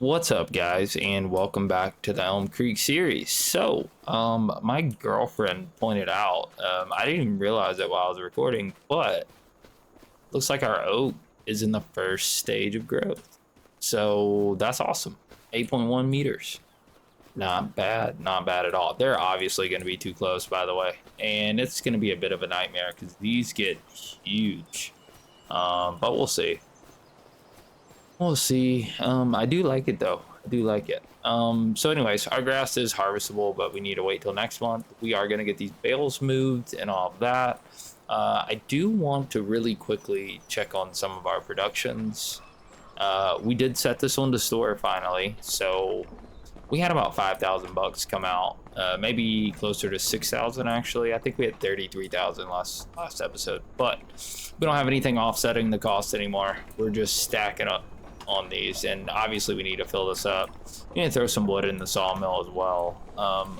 What's up, guys, and welcome back to the Elm Creek series. My girlfriend pointed out, I didn't even realize it while I was recording, but looks like our oak is in the first stage of growth. So that's awesome. 8.1 meters. Not bad, not bad at all. They're obviously going to be too close, by the way, and it's going to be a bit of a nightmare because these get huge. But we'll see. We'll see. I do like it though. I do like it. So anyways, our grass is harvestable, but we need to wait till next month. We are gonna get these bales moved and all of that. I do want to really quickly check on some of our productions. We did set this one to store finally, so we had about 5,000 bucks come out. Maybe closer to 6,000 actually. I think we had 33,000 last episode, but we don't have anything offsetting the cost anymore. We're just stacking up on these, and obviously we need to fill this up. We need to throw some wood in the sawmill as well.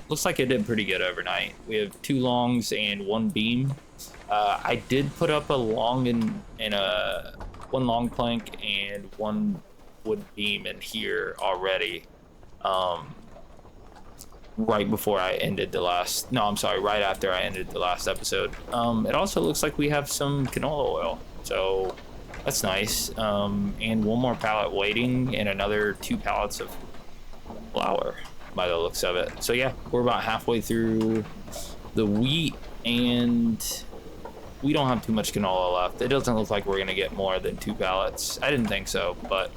Looks like it did pretty good overnight. We have 2 longs and 1 beam. I did put up a long and a 1 long plank and 1 wood beam in here already. Right before I ended the last, no, I'm sorry, right after I ended the last episode. It also looks like we have some canola oil, so that's nice. And 1 more pallet waiting and another 2 pallets of flour by the looks of it. So yeah, we're about halfway through the wheat and we don't have too much canola left. It doesn't look like we're gonna get more than 2 pallets. I didn't think so, but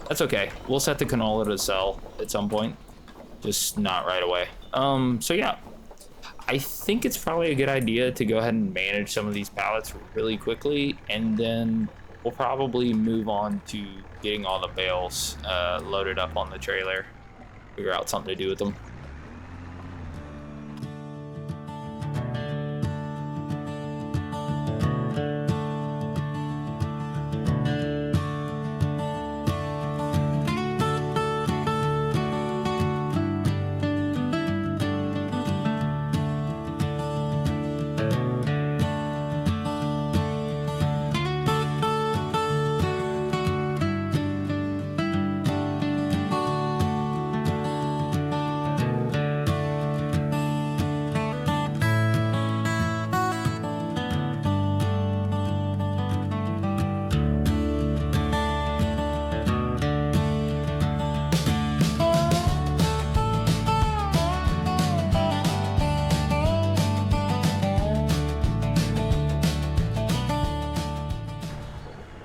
that's okay. We'll set the canola to sell at some point, just not right away. So yeah, I think it's probably a good idea to go ahead and manage some of these pallets really quickly, and then we'll probably move on to getting all the bales loaded up on the trailer, figure out something to do with them.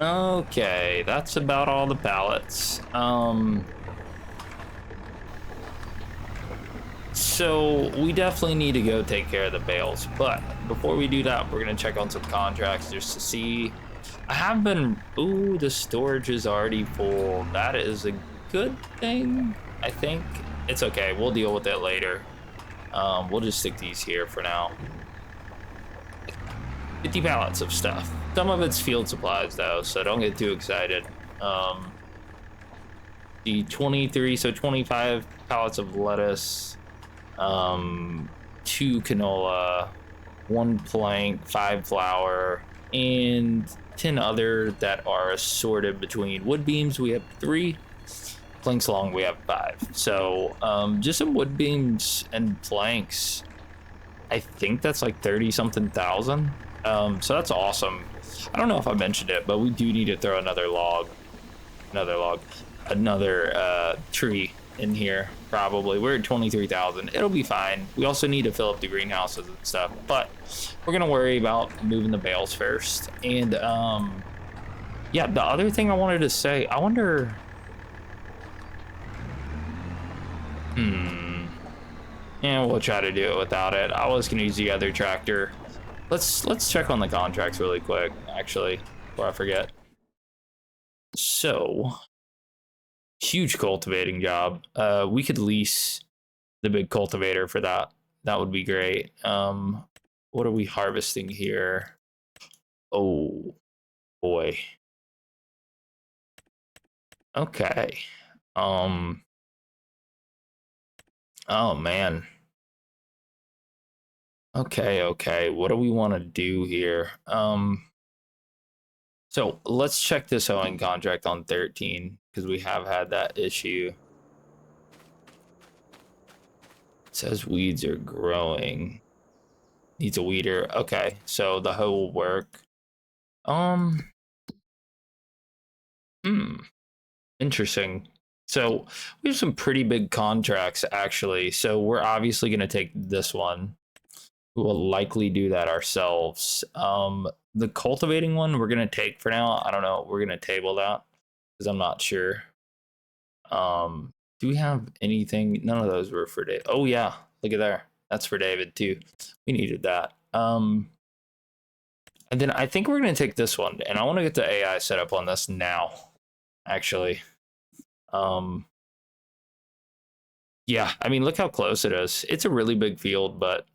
Okay, that's about all the pallets. So we definitely need to go take care of the bales, but before we do that, we're gonna check on some contracts just to see. I have been, ooh, the storage is already full. That is a good thing, I think. It's okay, we'll deal with it later. We'll just stick these here for now. 50 pallets of stuff. Some of it's field supplies though, so don't get too excited. The 23, so 25 pallets of lettuce, 2 canola, 1 plank, 5 flour, and 10 other that are assorted between wood beams. We have 3 planks long. We have 5. So just some wood beams and planks. I think that's like 30 something thousand. So that's awesome. I don't know if I mentioned it, but we do need to throw another tree in here. Probably we're at 23,000. It'll be fine. We also need to fill up the greenhouses and stuff, but we're gonna worry about moving the bales first. And yeah, the other thing I wanted to say, I wonder, yeah, we'll try to do it without it. I was gonna use the other tractor. Let's check on the contracts really quick, actually, before I forget. So, huge cultivating job. We could lease the big cultivator for that. That would be great. What are we harvesting here? Oh boy. Okay. Oh man. Okay, okay. What do we want to do here? So let's check this hoeing contract on 13 because we have had that issue. It says weeds are growing. Needs a weeder. Okay, so the hoe will work. Interesting. So we have some pretty big contracts actually. So we're obviously going to take this one. We will likely do that ourselves. The cultivating one we're going to take for now. I don't know. We're going to table that because I'm not sure. Do we have anything? None of those were for David. Oh yeah, look at there. That's for David too. We needed that. And then I think we're going to take this one, and I want to get the AI set up on this now, actually. Yeah, I mean, look how close it is. It's a really big field, but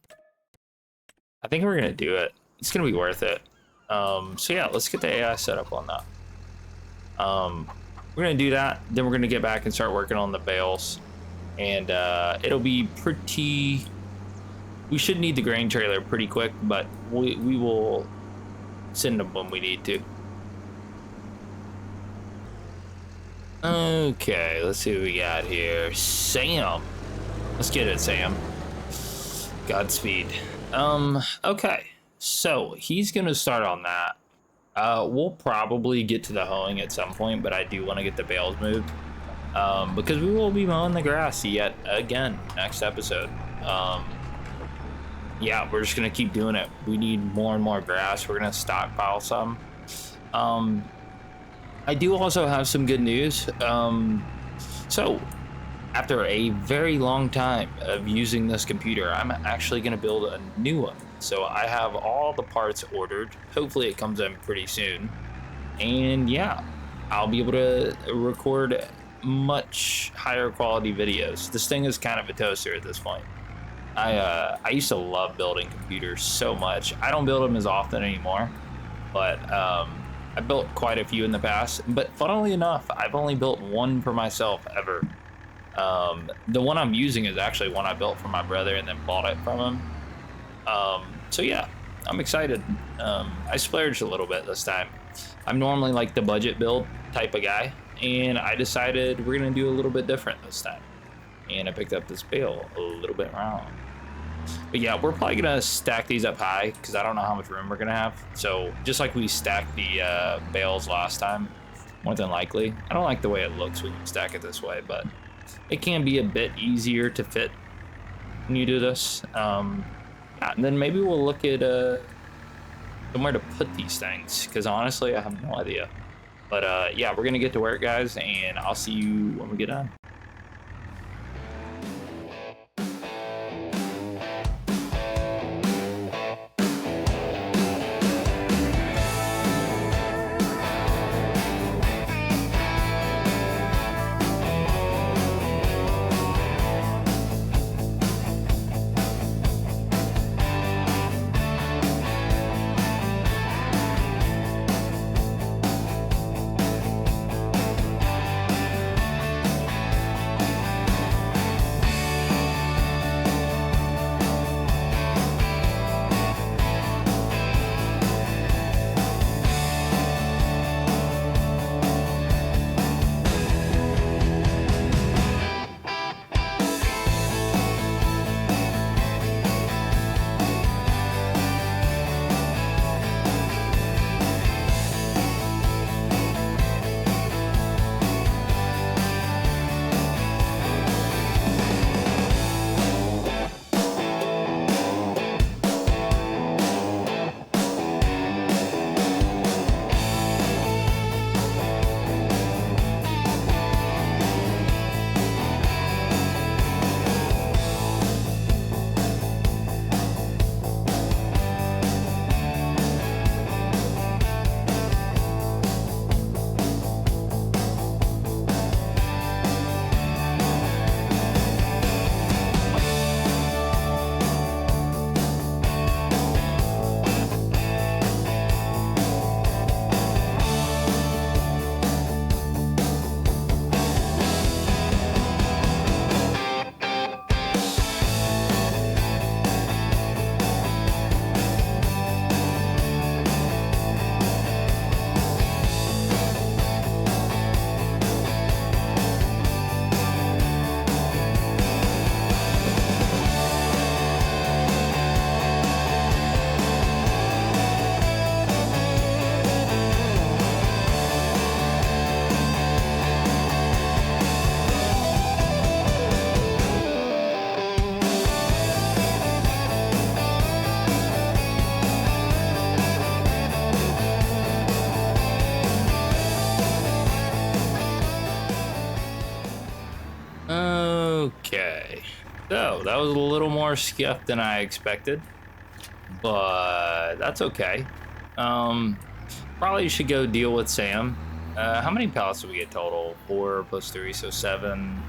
I think we're going to do it. It's going to be worth it. So yeah, let's get the AI set up on that. We're going to do that. Then we're going to get back and start working on the bales. And it'll be pretty... We should need the grain trailer pretty quick, but we will send them when we need to. Okay, let's see what we got here. Sam. Let's get it, Sam. Godspeed. Okay. So he's gonna start on that. We'll probably get to the hoeing at some point, but I do want to get the bales moved. Because we will be mowing the grass yet again next episode. Yeah, we're just gonna keep doing it. We need more and more grass. We're gonna stockpile some. I do also have some good news. So after a very long time of using this computer, I'm actually going to build a new one. So I have all the parts ordered. Hopefully it comes in pretty soon. And yeah, I'll be able to record much higher quality videos. This thing is kind of a toaster at this point. I used to love building computers so much. I don't build them as often anymore, but I built quite a few in the past, but funnily enough, I've only built one for myself ever. The one I'm using is actually one I built for my brother and then bought it from him. So yeah, I'm excited. I splurged a little bit this time. I'm normally like the budget build type of guy, and I decided we're gonna do a little bit different this time. And I picked up this bale a little bit wrong. But yeah, we're probably gonna stack these up high because I don't know how much room we're gonna have. So just like we stacked the bales last time, more than likely. I don't like the way it looks when you stack it this way, but it can be a bit easier to fit when you do this. And then maybe we'll look at somewhere to put these things because honestly, I have no idea. But yeah, we're gonna get to work, guys, and I'll see you when we get done. Okay. So that was a little more skiff than I expected, but that's okay. Probably should go deal with Sam. How many pallets do we get total? 4 plus 3, so 7.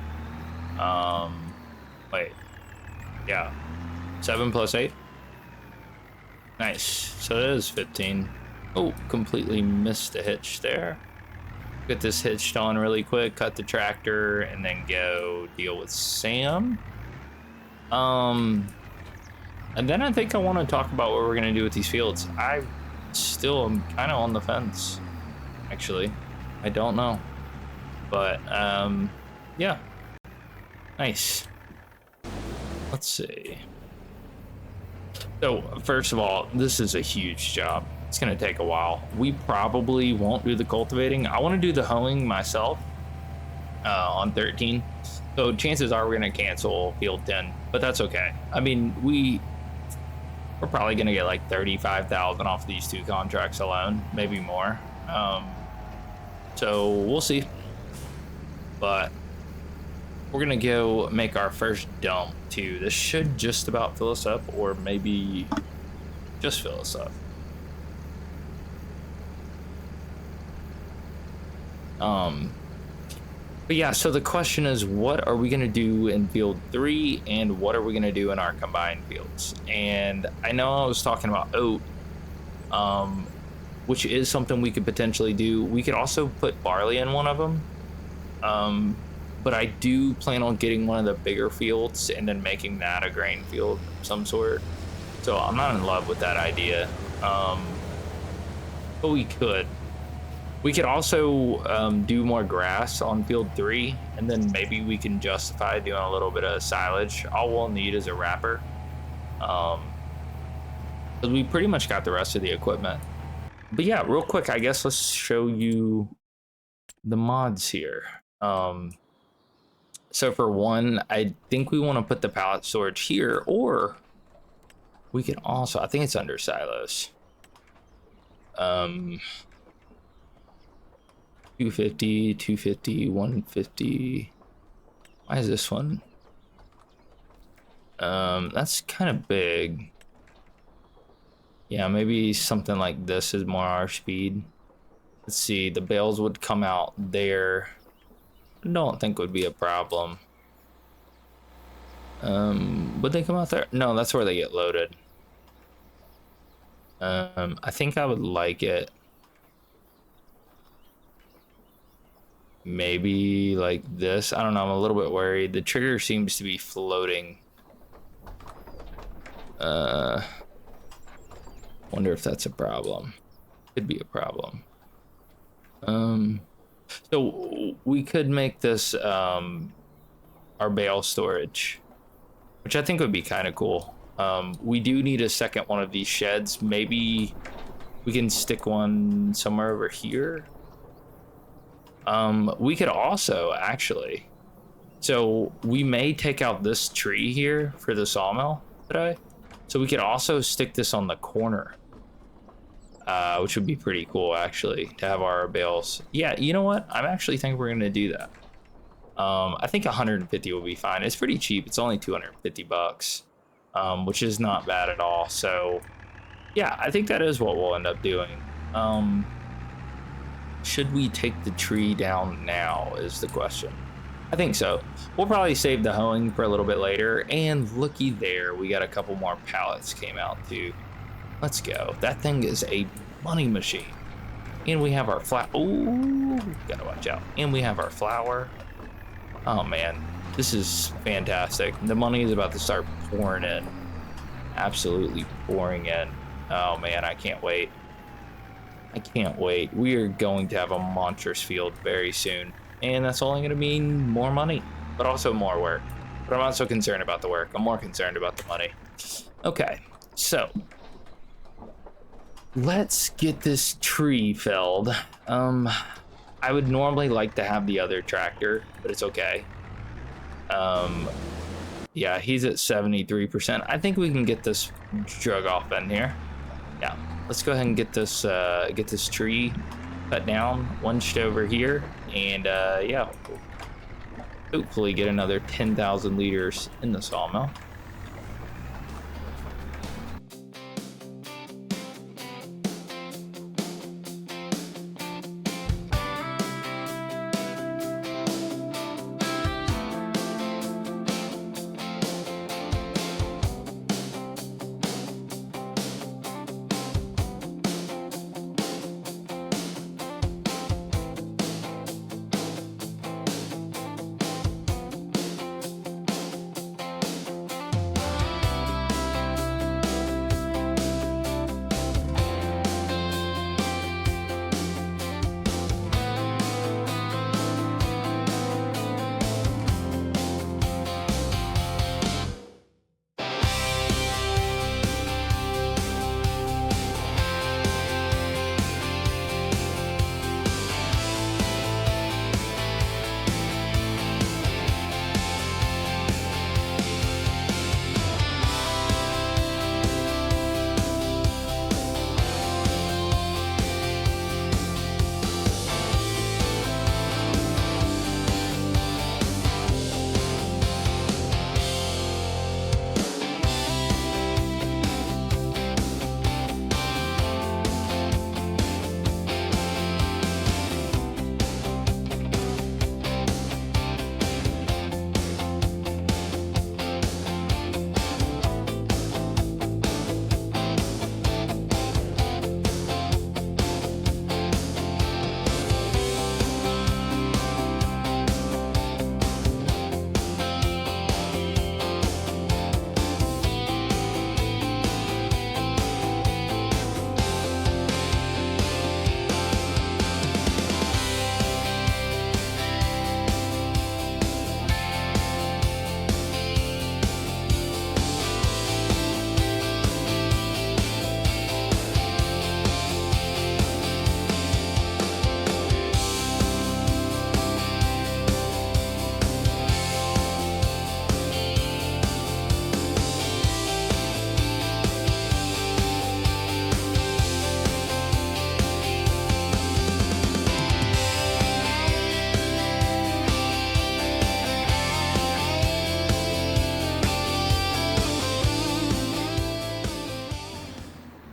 Wait. Yeah. 7 plus 8. Nice. So it is 15. Oh, completely missed the hitch there. Get this hitched on really quick, cut the tractor, and then go deal with Sam. And then I think I want to talk about what we're going to do with these fields. I still am kind of on the fence, actually. I don't know. But, yeah. Nice. Let's see. So, first of all, this is a huge job. It's going to take a while. We probably won't do the cultivating. I want to do the hoeing myself on 13. So chances are we're going to cancel field 10, but that's okay. I mean, we're probably going to get like 35,000 off these 2 contracts alone, maybe more. So we'll see. But we're going to go make our first dump too. This should just about fill us up, or maybe just fill us up. But yeah, so the question is, what are we going to do in field 3 and what are we going to do in our combined fields? And I know I was talking about oat, which is something we could potentially do. We could also put barley in one of them. But I do plan on getting one of the bigger fields and then making that a grain field of some sort. So I'm not in love with that idea. But we could. We could also do more grass on field 3, and then maybe we can justify doing a little bit of silage. All we'll need is a wrapper. Because we pretty much got the rest of the equipment. But yeah, real quick, I guess let's show you the mods here. So for one, I think we want to put the pallet storage here, or we can also, I think it's under silos. 250, 250, 150. Why is this one? That's kind of big. Yeah, maybe something like this is more our speed. Let's see, the bales would come out there. I don't think would be a problem. Would they come out there? No, that's where they get loaded. I think I would like it maybe like this. I don't know, I'm a little bit worried. The trigger seems to be floating. Wonder if that's a problem. Could be a problem. So we could make this our bale storage, which I think would be kind of cool. We do need a second one of these sheds. Maybe we can stick one somewhere over here. We could also actually, so we may take out this tree here for the sawmill today. So we could also stick this on the corner, which would be pretty cool actually, to have our bales. Yeah, you know what? I'm actually thinking we're gonna do that. I think 150 will be fine. It's pretty cheap. It's only 250 bucks, which is not bad at all. So yeah, I think that is what we'll end up doing. Should we take the tree down now is the question. I think so. We'll probably save the hoeing for a little bit later. And looky there, we got a couple more pallets came out too. Let's go. That thing is a money machine. And we have our flour. Ooh, gotta watch out. And we have our flour. Oh man, this is fantastic. The money is about to start pouring in. Absolutely pouring in. Oh man, I can't wait. I can't wait. We are going to have a monstrous field very soon. And that's only going to mean more money, but also more work. But I'm not so concerned about the work. I'm more concerned about the money. Okay, so let's get this tree felled. I would normally like to have the other tractor, but it's okay. Yeah, he's at 73%. I think we can get this drug off in here. Yeah, let's go ahead and get this tree cut down, winched over here, and yeah, hopefully get another 10,000 liters in the sawmill.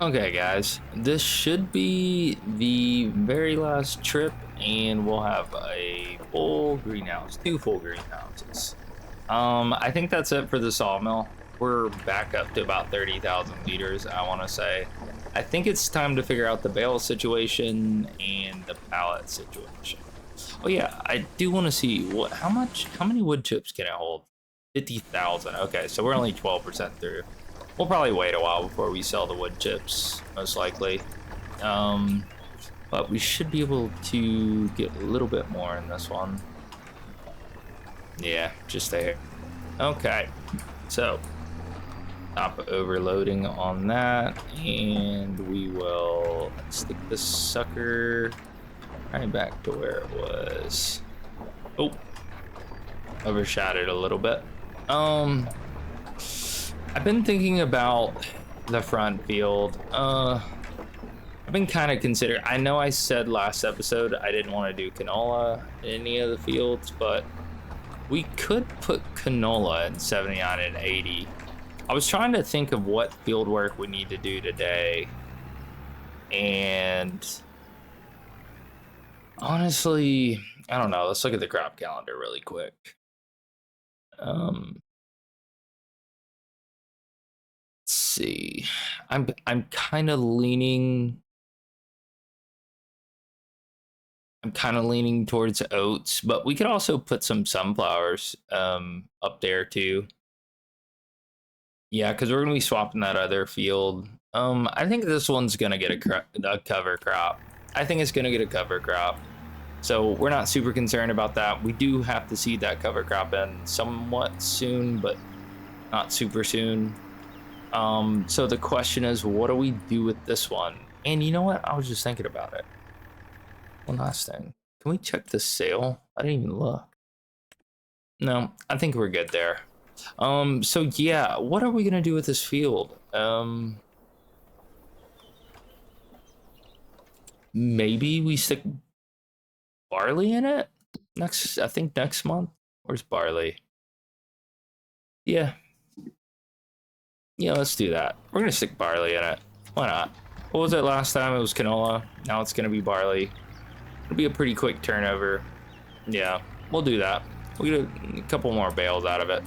Okay, guys, this should be the very last trip, and we'll have a full greenhouse, 2 full greenhouses. I think that's it for the sawmill. We're back up to about 30,000 liters, I want to say. I think it's time to figure out the bale situation and the pallet situation. Oh yeah, I do want to see how many wood chips can it hold? 50,000. Okay, so we're only 12% through. We'll probably wait a while before we sell the wood chips, most likely. But we should be able to get a little bit more in this one. Yeah, just there. Okay, so stop overloading on that, and we will stick this sucker right back to where it was. Oh, overshot it a little bit. I've been thinking about the front field. I've been kind of considering. I know I said last episode I didn't want to do canola in any of the fields, but we could put canola in 79 and 80. I was trying to think of what field work we need to do today, and honestly, I don't know. Let's look at the crop calendar really quick. Let's see. I'm kind of leaning. I'm kind of leaning towards oats, but we could also put some sunflowers up there too. Yeah, because we're gonna be swapping that other field. I think this one's gonna get a cover crop. I think it's gonna get a cover crop. So we're not super concerned about that. We do have to see that cover crop in somewhat soon, but not super soon. So the question is, what do we do with this one? And you know what? I was just thinking about it. One last thing. Can we check the sale? I didn't even look. No, I think we're good there. So yeah, what are we gonna do with this field? Maybe we stick barley in it I think next month. Where's barley? Yeah. Yeah, let's do that. We're gonna stick barley in it. Why not? What was it last time? It was canola. Now it's gonna be barley. It'll be a pretty quick turnover. Yeah, we'll do that. We'll get a couple more bales out of it.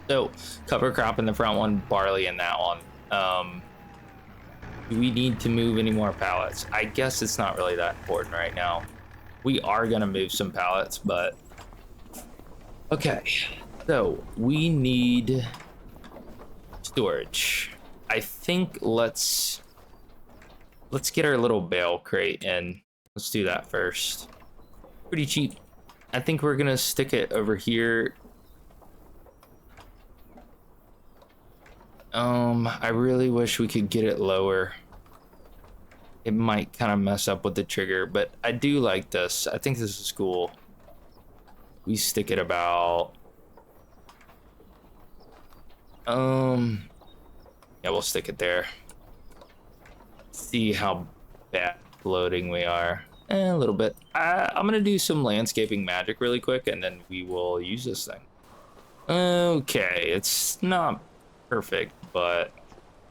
So, cover crop in the front one, barley in that one. Do we need to move any more pallets? I guess it's not really that important right now. We are gonna move some pallets, but... Okay, so we need storage. I think let's get our little bale crate in. Let's do that first. Pretty cheap. I think we're gonna stick it over here. I really wish we could get it lower. It might kind of mess up with the trigger, but I do like this. I think this is cool. We stick it about... Yeah, we'll stick it there. See how bad floating we are. A little bit. I'm gonna do some landscaping magic really quick, and then we will use this thing. Okay, it's not perfect, but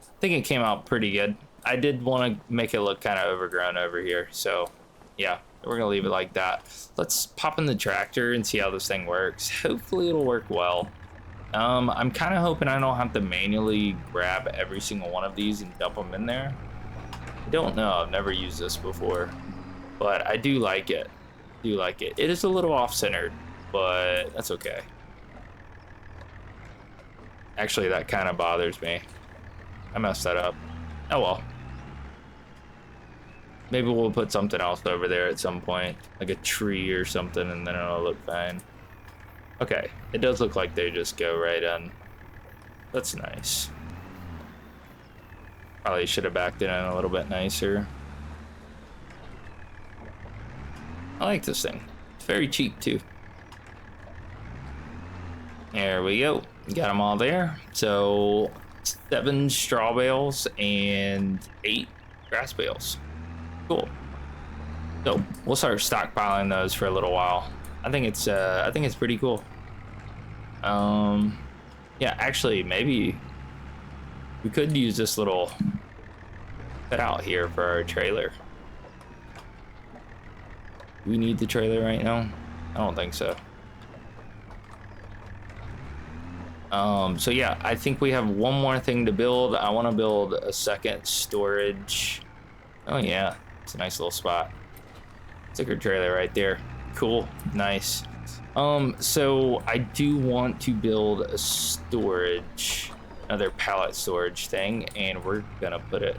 I think it came out pretty good. I did want to make it look kind of overgrown over here, so yeah, we're gonna leave it like that. Let's pop in the tractor and see how this thing works. Hopefully it'll work well. I'm kind of hoping I don't have to manually grab every single one of these and dump them in there. I don't know, I've never used this before, but I do like it. It is a little off-centered, but that's okay. Actually, that kind of bothers me. I messed that up. Oh well. Maybe we'll put something else over there at some point, like a tree or something, and then it'll look fine. Okay, it does look like they just go right in. That's nice. Probably should have backed it in a little bit nicer. I like this thing. It's very cheap too. There we go. Got them all there. So 7 straw bales and 8 grass bales. Cool. So we'll start stockpiling those for a little while. I think it's pretty cool. Yeah, actually, maybe we could use this little cutout here for our trailer. We need the trailer right now? I don't think so. So yeah, I think we have one more thing to build. I want to build a second storage. Oh yeah, it's a nice little spot. Sticker trailer right there. Cool, nice. So I do want to build a storage, another pallet storage thing, and we're gonna put it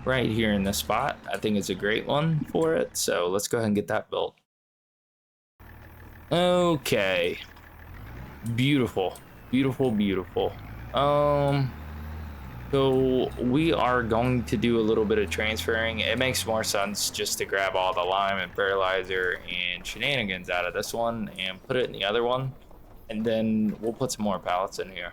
right here in this spot. I think it's a great one for it, so let's go ahead and get that built. Okay, beautiful. So we are going to do a little bit of transferring. It makes more sense just to grab all the lime and fertilizer and shenanigans out of this one and put it in the other one, and then we'll put some more pallets in here.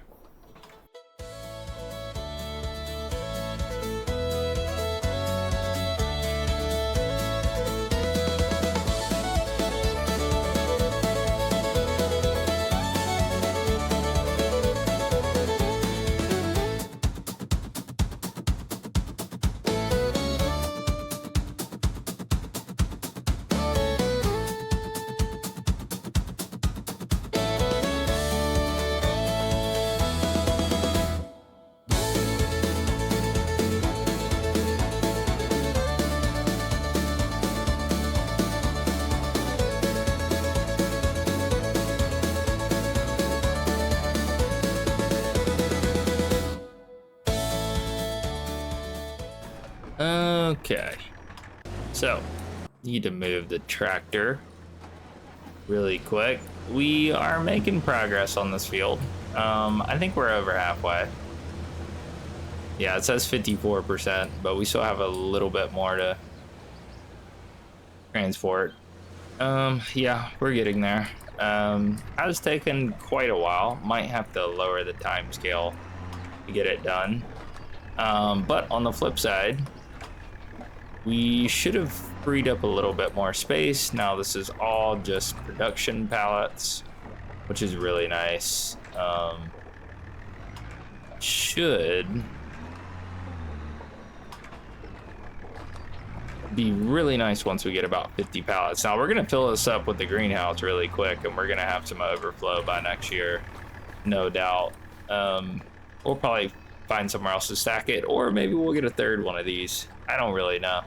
Okay, so need to move the tractor really quick. We are making progress on this field. I think we're over halfway. Yeah, it says 54%, but we still have a little bit more to transport. Yeah, we're getting there. That was taking quite a while. Might have to lower the time scale to get it done. But on the flip side, we should have freed up a little bit more space. Now this is all just production pallets. which is really nice. Should be really nice once we get about 50 pallets. Now we're gonna fill this up with the greenhouse really quick, and we're gonna have some overflow by next year, no doubt. We'll probably find somewhere else to stack it, or maybe we'll get a third one of these. I don't really know.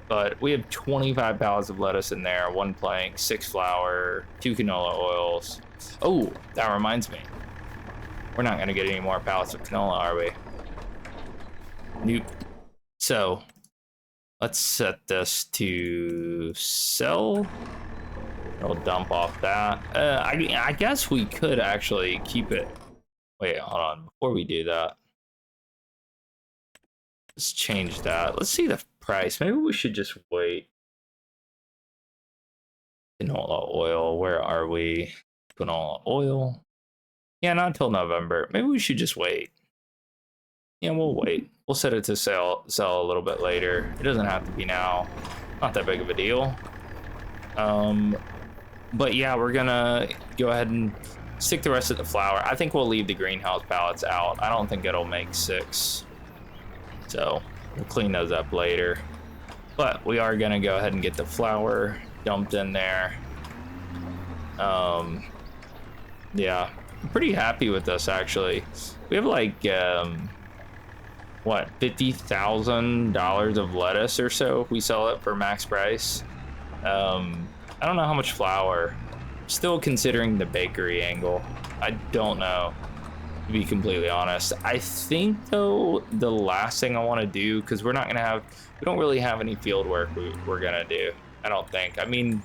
But we have 25 pallets of lettuce in there, 1 plank, 6 flour, 2 canola oils. Oh, that reminds me. We're not gonna get any more pallets of canola, are we? Nope. So let's set this to sell. It'll dump off that. I guess we could actually keep it. Wait, hold on. Before we do that, let's change that. Let's see the price. Maybe we should just wait. Canola oil. Where are we? Canola oil. Yeah, not until November. Maybe we should just wait. Yeah, we'll wait. We'll set it to sell a little bit later. It doesn't have to be now. Not that big of a deal. But yeah, we're gonna go ahead and stick the rest of the flour. I think we'll leave the greenhouse pallets out. I don't think it'll make 6. So we'll clean those up later. But we are gonna go ahead and get the flour dumped in there. Yeah, I'm pretty happy with this actually. We have like what, $50,000 of lettuce or so if we sell it for max price. I don't know how much flour. Still considering the bakery angle. I don't know, to be completely honest. I think though the last thing I want to do, because we don't really have any field work we're gonna do. I don't think. I mean,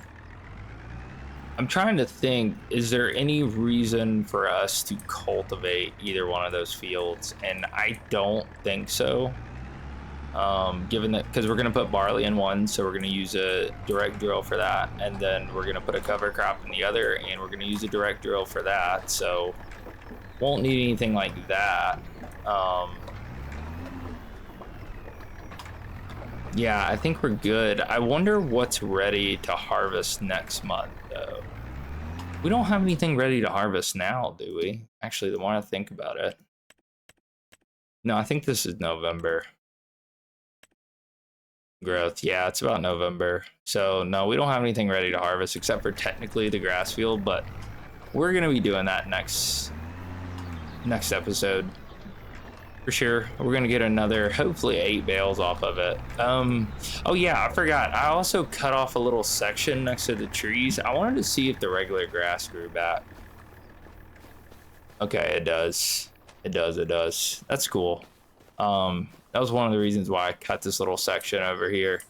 I'm trying to think, is there any reason for us to cultivate either one of those fields? And I don't think so. Given that, because we're gonna put barley in one, so we're gonna use a direct drill for that, and then we're gonna put a cover crop in the other, and we're gonna use a direct drill for that, so won't need anything like that. Yeah, I think we're good. I wonder what's ready to harvest next month though. We don't have anything ready to harvest now, do we? Actually, the more I think about it. No, I think this is November. Growth, yeah, it's about November. So no, we don't have anything ready to harvest except for technically the grass field, but we're gonna be doing that next episode for sure. We're gonna get another, hopefully 8 bales off of it. Oh yeah, I forgot, I also cut off a little section next to the trees. I wanted to see if the regular grass grew back. Okay, it does. It does. That's cool. That was one of the reasons why I cut this little section over here.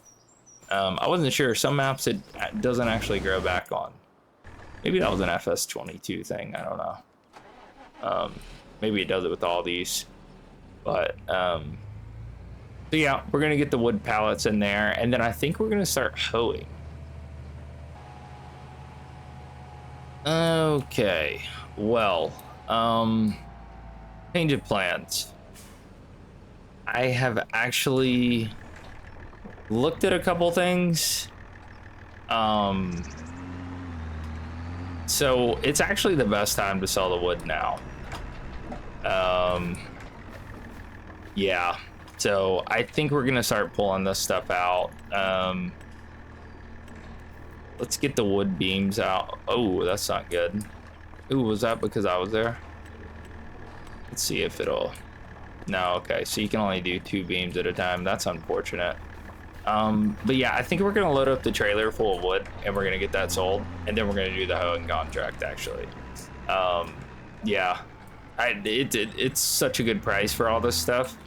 I wasn't sure. Some maps it doesn't actually grow back on. Maybe that was an FS25 thing. I don't know. Maybe it does it with all these. But so yeah, we're gonna get the wood pallets in there, and then I think we're gonna start hoeing. Okay. Well, change of plans. I have actually looked at a couple things. So it's actually the best time to sell the wood now. Yeah, so I think we're gonna start pulling this stuff out. Let's get the wood beams out. Oh, that's not good. Ooh, was that because I was there? Let's see if it'll... No, okay, so you can only do 2 beams at a time. That's unfortunate. But yeah, I think we're gonna load up the trailer full of wood and we're gonna get that sold, and then we're gonna do the hoeing contract actually. Yeah, it's such a good price for all this stuff.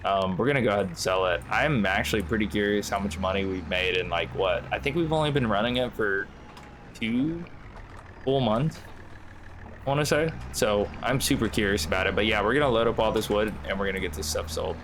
We're gonna go ahead and sell it. I'm actually pretty curious how much money we've made in like what? I think we've only been running it for 2 full months, I want to say. So I'm super curious about it. But yeah, we're gonna load up all this wood and we're gonna get this stuff sold.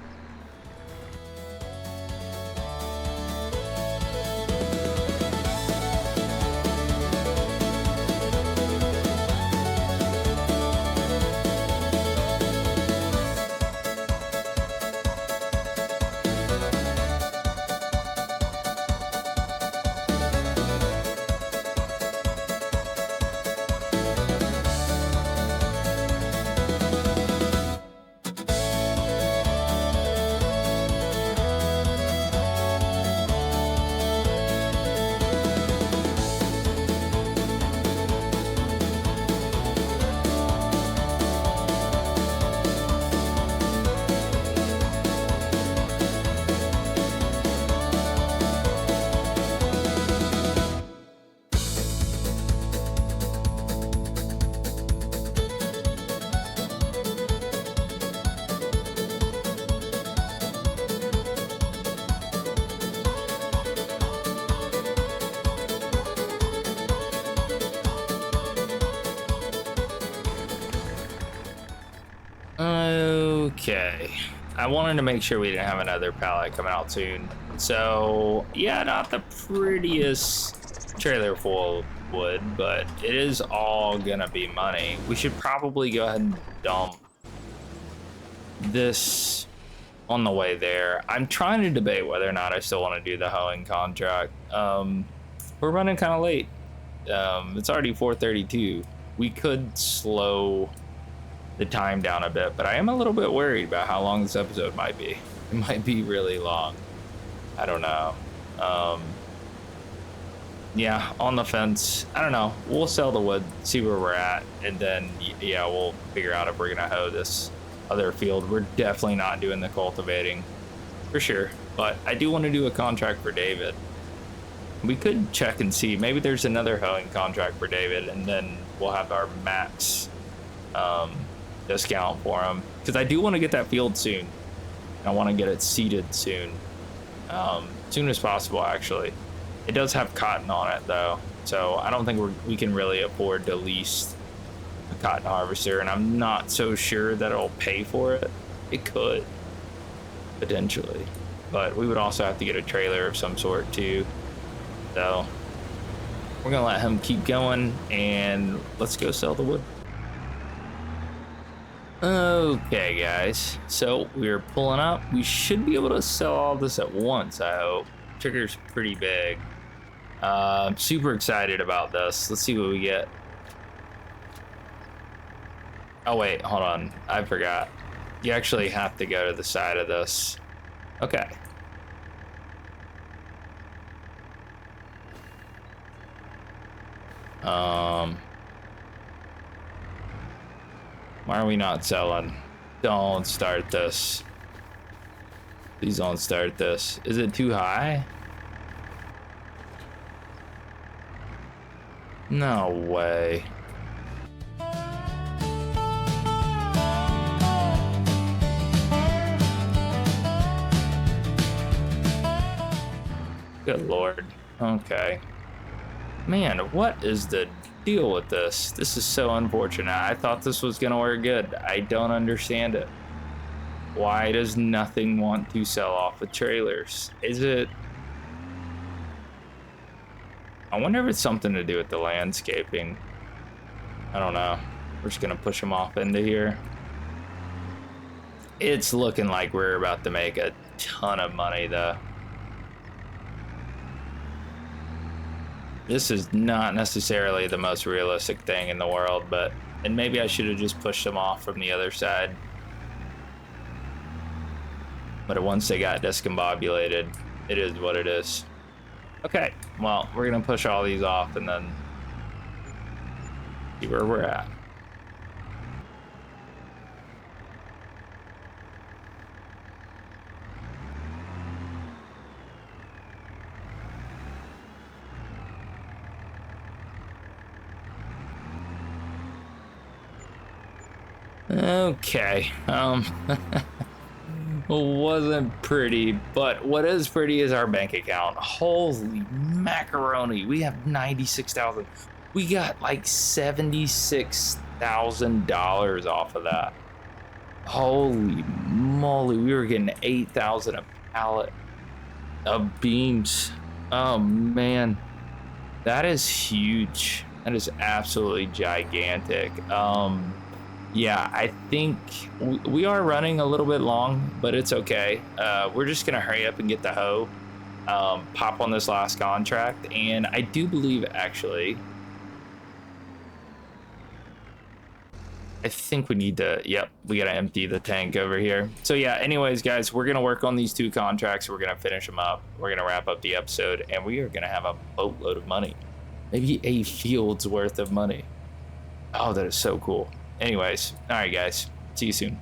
Okay. I wanted to make sure we didn't have another pallet coming out soon. So, yeah, not the prettiest trailer full of wood, but it is all gonna be money. We should probably go ahead and dump this on the way there. I'm trying to debate whether or not I still want to do the hoeing contract. We're running kind of late. It's already 4:32. We could slow the time down a bit, but I am a little bit worried about how long this episode might be. It might be really long. I don't know. Yeah, on the fence. I don't know. We'll sell the wood, see where we're at, and then yeah, we'll figure out if we're gonna hoe this other field. We're definitely not doing the cultivating for sure, but I do want to do a contract for David. We could check and see. Maybe there's another hoeing contract for David, and then we'll have our max discount for him, because I do want to get that field soon. I want to get it seeded soon, soon as possible. Actually, it does have cotton on it though, so I don't think we can really afford to lease a cotton harvester, and I'm not so sure that it'll pay for it. It could potentially, but we would also have to get a trailer of some sort too. So we're gonna let him keep going, and let's go sell the wood. Okay, guys, so we're pulling up. We should be able to sell all this at once, I hope. Trigger's pretty big. I'm super excited about this. Let's see what we get. Oh wait, hold on, I forgot. You actually have to go to the side of this. Okay. Why are we not selling? Don't start this. Please don't start this. Is it too high? No way. Good Lord. Okay. Man, what is the deal with this? This is so unfortunate. I thought this was gonna work good. I don't understand it. Why does nothing want to sell off with trailers? Is it... I wonder if it's something to do with the landscaping. I don't know. We're just gonna push them off into here. It's looking like we're about to make a ton of money though. This is not necessarily the most realistic thing in the world, but... And maybe I should have just pushed them off from the other side. But once they got discombobulated, it is what it is. Okay, well, we're gonna push all these off and then see where we're at. Okay, wasn't pretty, but what is pretty is our bank account. Holy macaroni, we have 96,000. We got like $76,000 off of that. Holy moly, we were getting 8,000 a pallet of beams. Oh man, that is huge. That is absolutely gigantic. Yeah, I think we are running a little bit long, but it's okay. We're just gonna hurry up and get the hoe, pop on this last contract, and I do believe actually, I think we need to, yep, we gotta empty the tank over here. So yeah, anyways, guys, we're gonna work on these 2 contracts. We're gonna finish them up. We're gonna wrap up the episode, and we are gonna have a boatload of money. Maybe a field's worth of money. Oh, that is so cool. Anyways, all right, guys. See you soon.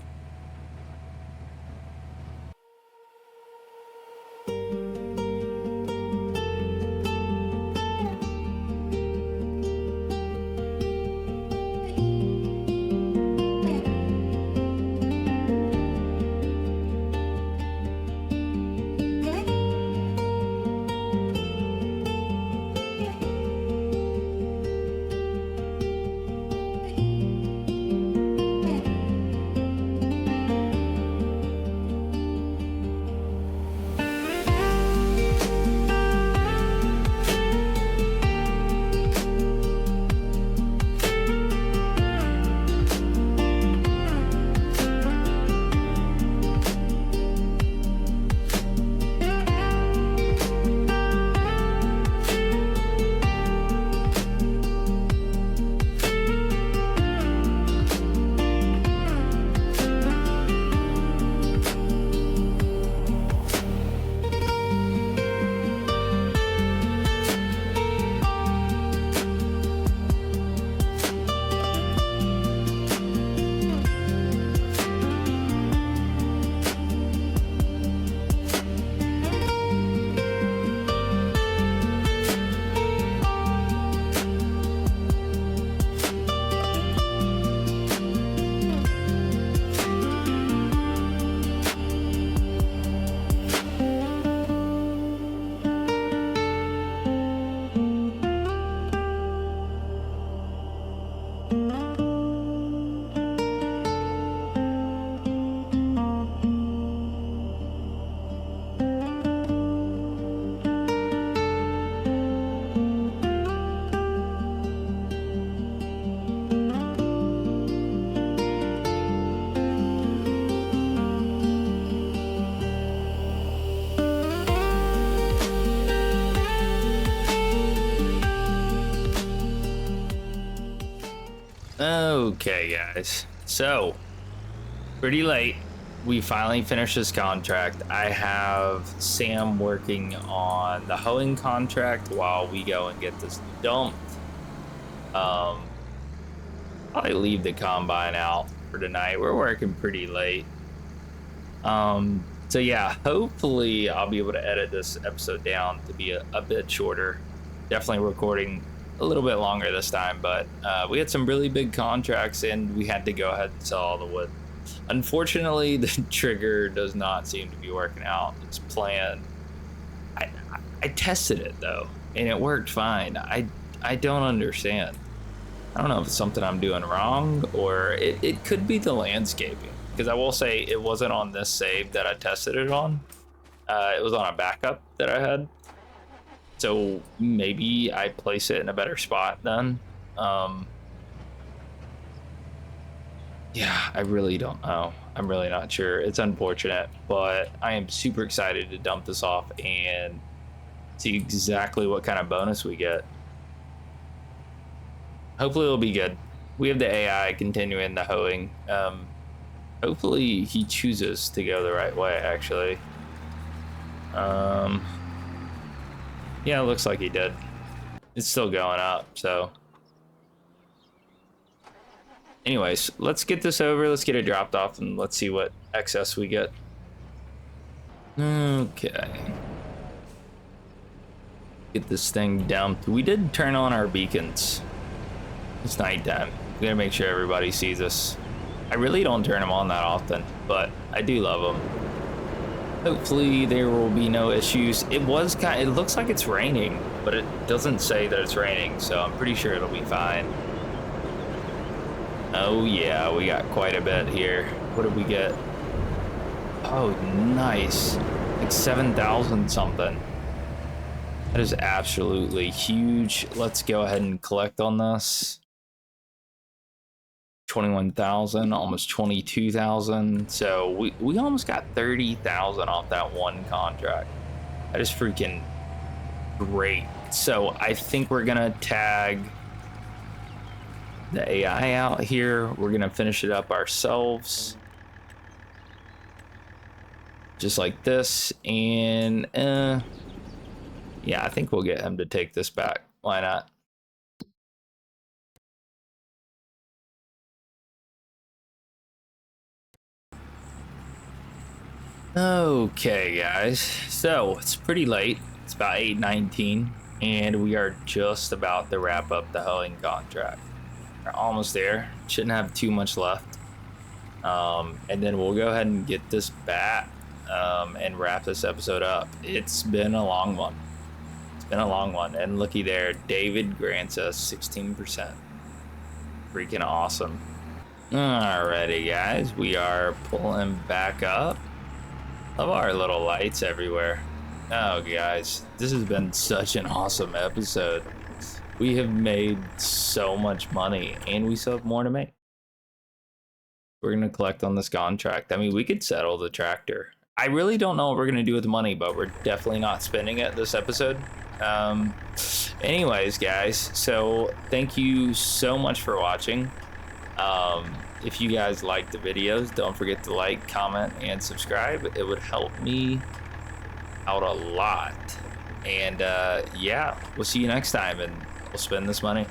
Okay, guys. So, pretty late. We finally finished this contract. I have Sam working on the hoeing contract while we go and get this dumped. Probably leave the combine out for tonight. We're working pretty late. So yeah, hopefully I'll be able to edit this episode down to be a bit shorter. Definitely recording a little bit longer this time, but we had some really big contracts and we had to go ahead and sell all the wood. Unfortunately, the trigger does not seem to be working out as planned. I tested it though, and it worked fine. I don't understand. I don't know if it's something I'm doing wrong, or it could be the landscaping. Because I will say it wasn't on this save that I tested it on. It was on a backup that I had. So maybe I place it in a better spot then. Yeah, I really don't know. I'm really not sure. It's unfortunate, but I am super excited to dump this off and see exactly what kind of bonus we get. Hopefully it'll be good. We have the AI continuing the hoeing. Hopefully he chooses to go the right way, actually. Yeah, it looks like he did. It's still going up, so. Anyways, let's get this over. Let's get it dropped off and let's see what excess we get. Okay. Get this thing down. We did turn on our beacons. It's nighttime. We gotta make sure everybody sees us. I really don't turn them on that often, but I do love them. Hopefully there will be no issues. It looks like it's raining, but it doesn't say that it's raining, so I'm pretty sure it'll be fine. Oh yeah, we got quite a bit here. What did we get? Oh, nice. Like 7,000 something. That is absolutely huge. Let's go ahead and collect on this. 21,000, almost 22,000. So we almost got 30,000 off that one contract. That is freaking great. So I think we're gonna tag the AI out here. We're gonna finish it up ourselves, just like this. And yeah, I think we'll get him to take this back. Why not? Okay, guys. So it's pretty late. It's about 8:19, and we are just about to wrap up the hoeing contract. We're almost there. Shouldn't have too much left. And then we'll go ahead and get this back and wrap this episode up. It's been a long one. It's been a long one. And looky there, David grants us 16%. Freaking awesome. Alrighty, guys. We are pulling back up. Love our little lights everywhere. Oh, guys, this has been such an awesome episode. We have made so much money, and we still have more to make. We're gonna collect on this contract. I mean, we could settle the tractor. I really don't know what we're gonna do with the money, but we're definitely not spending it this episode. Anyways, guys, so thank you so much for watching. If you guys like the videos, don't forget to like, comment, and subscribe. It would help me out a lot. And yeah, we'll see you next time, and we'll spend this money.